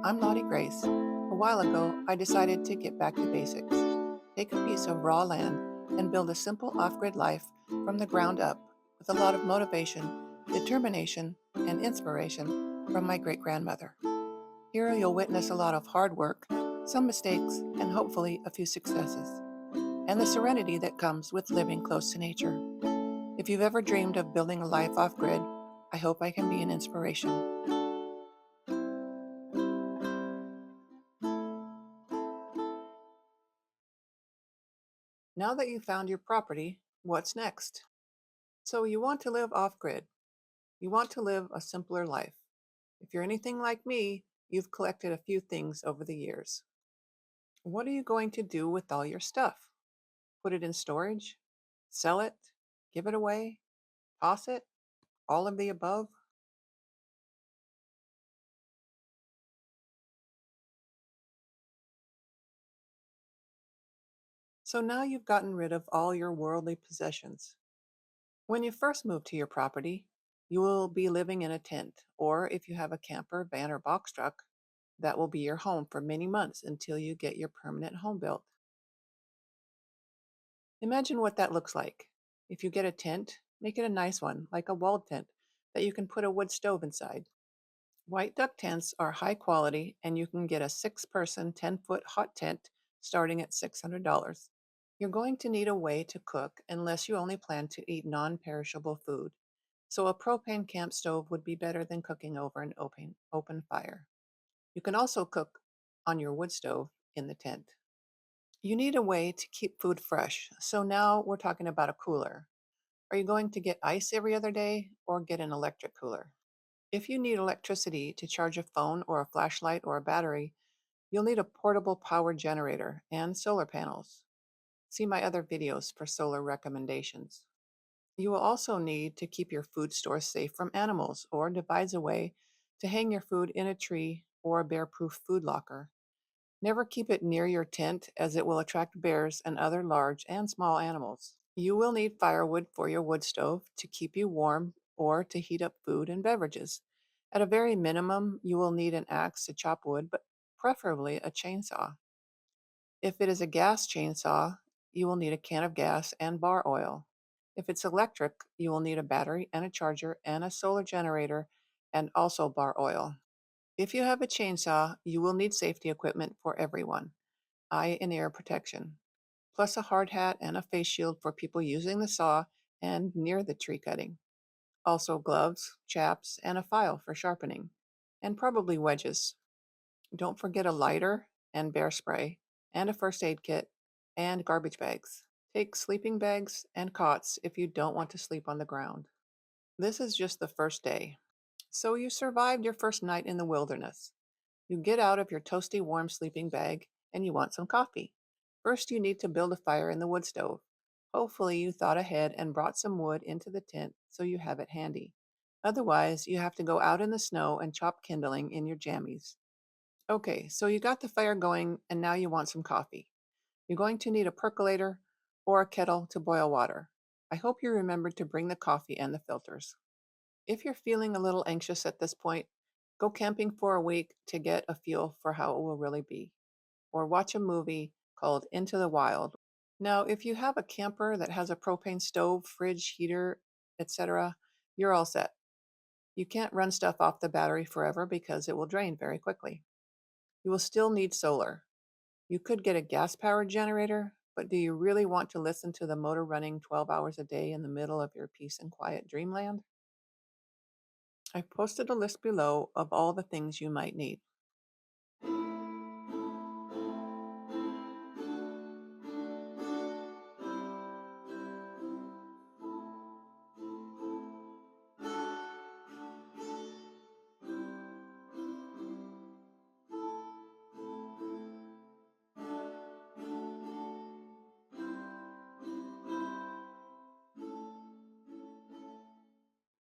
I'm Lottie Grace. A while ago, I decided to get back to basics, take a piece of raw land, and build a simple off grid life from the ground up with a lot of motivation, determination, and inspiration from my great grandmother. Here you'll witness a lot of hard work, some mistakes, and hopefully a few successes, and the serenity that comes with living close to nature. If you've ever dreamed of building a life off grid, I hope I can be an inspiration. Now that you've found your property, what's next? So you want to live off grid. You want to live a simpler life. If you're anything like me, you've collected a few things over the years. What are you going to do with all your stuff? Put it in storage? Sell it? Give it away? Toss it? All of the above? So now you've gotten rid of all your worldly possessions. When you first move to your property, you will be living in a tent, or if you have a camper, van, or box truck, that will be your home for many months until you get your permanent home built. Imagine what that looks like. If you get a tent, make it a nice one, like a walled tent that you can put a wood stove inside. White duck tents are high quality, and you can get a 6-person, 10-foot hot tent starting at $600. You're going to need a way to cook unless you only plan to eat non perishable food. So, a propane camp stove would be better than cooking over an open fire. You can also cook on your wood stove in the tent. You need a way to keep food fresh. So, now we're talking about a cooler. Are you going to get ice every other day or get an electric cooler? If you need electricity to charge a phone or a flashlight or a battery, you'll need a portable power generator and solar panels. See my other videos for solar recommendations. You will also need to keep your food store safe from animals or devise a way to hang your food in a tree or a bear-proof food locker. Never keep it near your tent as it will attract bears and other large and small animals. You will need firewood for your wood stove to keep you warm or to heat up food and beverages. At a very minimum, you will need an axe to chop wood, but preferably a chainsaw. If it is a gas chainsaw, you will need a can of gas and bar oil. If it's electric, you will need a battery and a charger and a solar generator and also bar oil. If you have a chainsaw, you will need safety equipment for everyone, eye and ear protection, plus a hard hat and a face shield for people using the saw and near the tree cutting. Also gloves, chaps, and a file for sharpening, and probably wedges. Don't forget a lighter and bear spray, and a first aid kit, and garbage bags. Take sleeping bags and cots if you don't want to sleep on the ground. This is just the first day. So you survived your first night in the wilderness. You get out of your toasty warm sleeping bag and you want some coffee. First, you need to build a fire in the wood stove. Hopefully, you thought ahead and brought some wood into the tent so you have it handy. Otherwise, you have to go out in the snow and chop kindling in your jammies. Okay, so you got the fire going and now you want some coffee. You're going to need a percolator or a kettle to boil water. I hope you remembered to bring the coffee and the filters. If you're feeling a little anxious at this point, go camping for a week to get a feel for how it will really be, or watch a movie called Into the Wild. Now, if you have a camper that has a propane stove, fridge, heater, etc., you're all set. You can't run stuff off the battery forever because it will drain very quickly. You will still need solar. You could get a gas-powered generator, but do you really want to listen to the motor running 12 hours a day in the middle of your peace and quiet dreamland? I've posted a list below of all the things you might need.